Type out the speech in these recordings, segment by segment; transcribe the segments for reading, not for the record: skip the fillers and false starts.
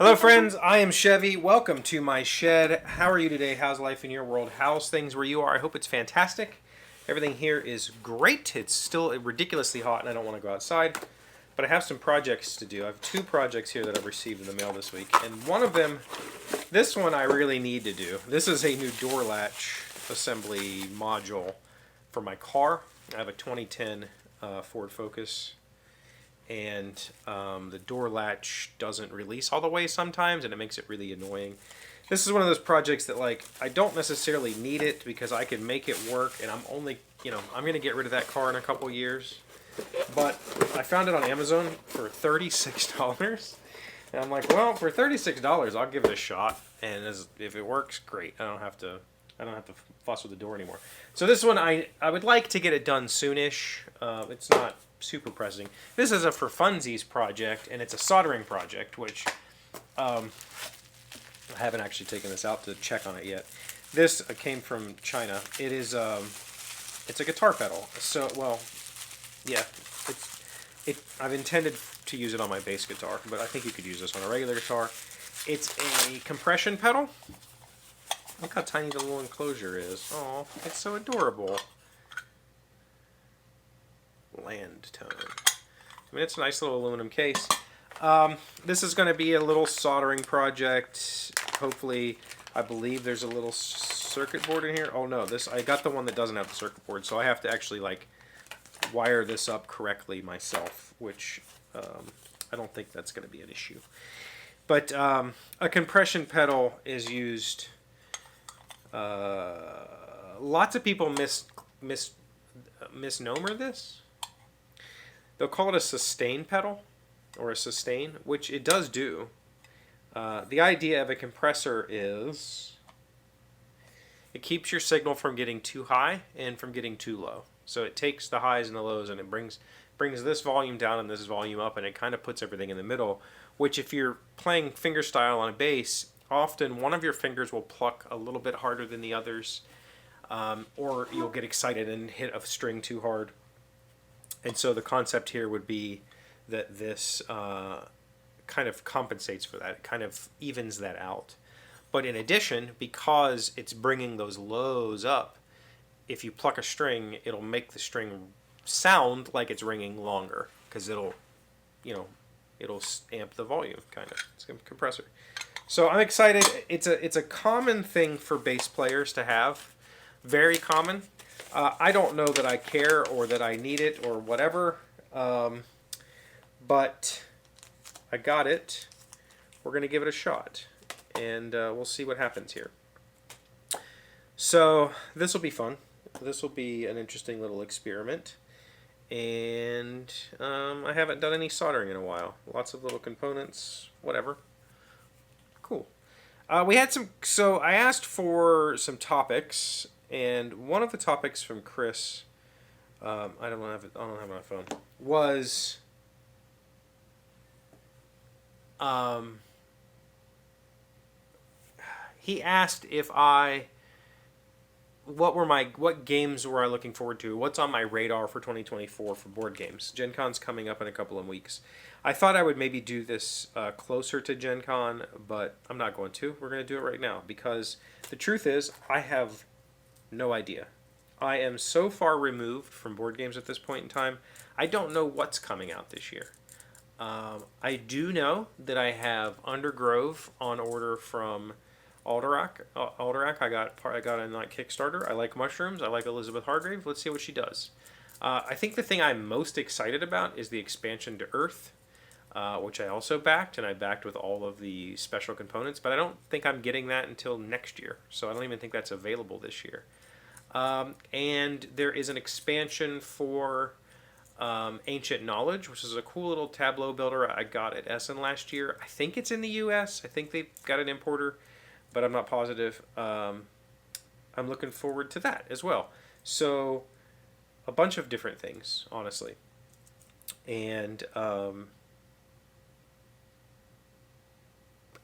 Hello, friends. I am Chevy. Welcome to my shed. How are you today? How's life in your world? How's things where you are? I hope it's fantastic. Everything here is great. It's still ridiculously hot, and I don't want to go outside. But I have some projects to do. I have two projects here that I've received in the mail this week, and one of them, this one I really need to do. This is a new door latch assembly module for my car. I have a 2010 Ford Focus, and the door latch doesn't release all the way sometimes, and it makes it really annoying. This is one of those projects that, like, I don't necessarily need it because I can make it work, and I'm only, I'm going to get rid of that car in a couple years. But I found it on Amazon for $36, and I'm like, well, for $36, I'll give it a shot, and if it works, great. I don't have to fuss with the door anymore. So this one, I would like to get it done soonish. It's not super pressing. This is a for funsies project, and it's a soldering project, which I haven't actually taken this out to check on it yet. This came from China. It is it's a guitar pedal. So, well, yeah, I've intended to use it on my bass guitar, but I think you could use this on a regular guitar. It's a compression pedal. Look how tiny the little enclosure is. Oh, it's so adorable. Land tone. I mean, it's a nice little aluminum case. This is going to be a little soldering project. Hopefully, I believe there's a little circuit board in here. Oh no, I got the one that doesn't have the circuit board, so I have to actually like wire this up correctly myself, which I don't think that's going to be an issue. But a compression pedal is used. Lots of people misnomer this. They'll call it a sustain pedal or a sustain, which it does do. The idea of a compressor is it keeps your signal from getting too high and from getting too low. So it takes the highs and the lows, and it brings this volume down and this volume up, and it kind of puts everything in the middle, which if you're playing fingerstyle on a bass, often one of your fingers will pluck a little bit harder than the others, or you'll get excited and hit a string too hard. And so the concept here would be that this kind of compensates for that. It kind of evens that out. But in addition, because it's bringing those lows up, if you pluck a string, it'll make the string sound like it's ringing longer because it'll amp the volume, kind of. It's a compressor. So I'm excited. It's a common thing for bass players to have. Very common. I don't know that I care or that I need it or whatever, but I got it. We're going to give it a shot, and we'll see what happens here. So this will be fun. This will be an interesting little experiment, and I haven't done any soldering in a while. Lots of little components, whatever. Cool. We had some. So I asked for some topics. And one of the topics from Chris, I don't have it on my phone, was he asked if what games were I looking forward to? What's on my radar for 2024 for board games? Gen Con's coming up in a couple of weeks. I thought I would maybe do this closer to Gen Con, but I'm not going to. We're going to do it right now because the truth is I have no idea. I am so far removed from board games at this point in time. I don't know what's coming out this year. I do know that I have Undergrove on order from Alderac. I got in like Kickstarter. I like mushrooms. I like Elizabeth Hargrave. Let's see what she does. I think the thing I'm most excited about is the expansion to Earth, which I also backed, and I backed with all of the special components. But I don't think I'm getting that until next year. So I don't even think that's available this year. And there is an expansion for Ancient Knowledge, which is a cool little tableau builder I got at Essen last year. I think it's in the US. I think they've got an importer, but I'm not positive. I'm looking forward to that as well. So a bunch of different things, honestly. And I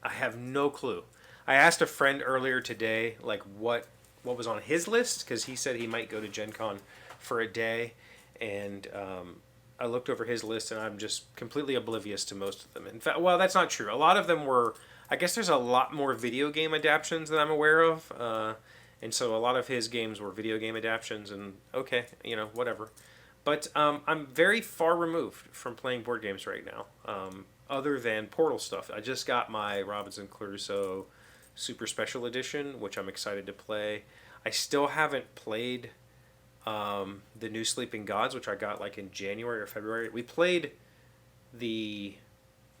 have no clue. I asked a friend earlier today, like, what was on his list, because he said he might go to Gen Con for a day, and I looked over his list and I'm just completely oblivious to most of them. In fact, well, that's not true. A lot of them were. I guess there's a lot more video game adaptions than I'm aware of, and so a lot of his games were video game adaptions. And okay, whatever. But I'm very far removed from playing board games right now, other than Portal stuff. I just got my Robinson Crusoe Super Special Edition, which I'm excited to play. I still haven't played the new Sleeping Gods, which I got like in January or February. We played the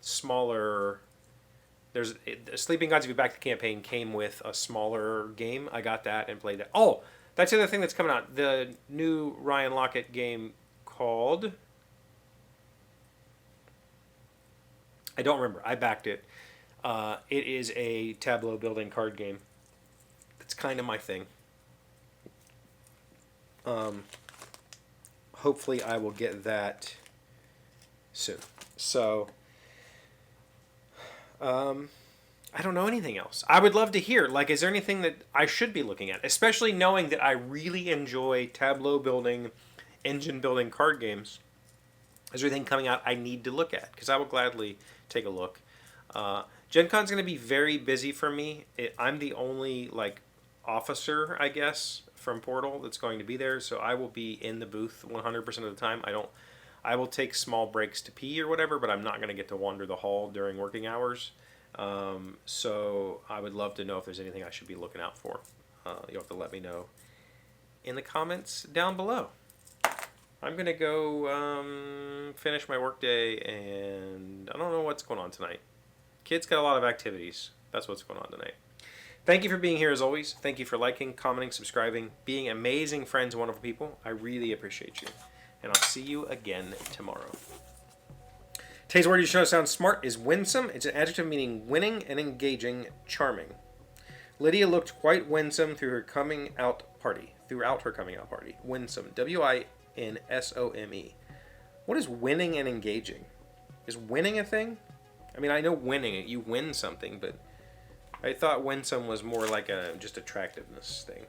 smaller. There's Sleeping Gods. If you back the campaign, came with a smaller game. I got that and played that. Oh, that's the other thing that's coming out. The new Ryan Lockett game called. I don't remember. I backed it. It is a tableau building card game. It's kind of my thing. Hopefully I will get that soon. So, I don't know anything else. I would love to hear, like, is there anything that I should be looking at? Especially knowing that I really enjoy tableau building, engine building card games. Is there anything coming out I need to look at? Because I will gladly take a look. Gen Con's going to be very busy for me. I'm the only, like, officer, I guess, from Portal that's going to be there, so I will be in the booth 100% of the time. I will take small breaks to pee or whatever, but I'm not going to get to wander the hall during working hours. So I would love to know if there's anything I should be looking out for. You'll have to let me know in the comments down below. I'm going to go finish my workday, and I don't know what's going on tonight. Kids got a lot of activities. That's what's going on tonight. Thank you for being here as always. Thank you for liking, commenting, subscribing, being amazing friends, wonderful people. I really appreciate you. And I'll see you again tomorrow. Today's word you should know sounds smart is winsome. It's an adjective meaning winning and engaging, charming. Lydia looked quite winsome throughout her coming out party. Winsome. W-I-N-S-O-M-E. What is winning and engaging? Is winning a thing? I mean, I know winning. You win something, but I thought winsome was more like a just attractiveness thing.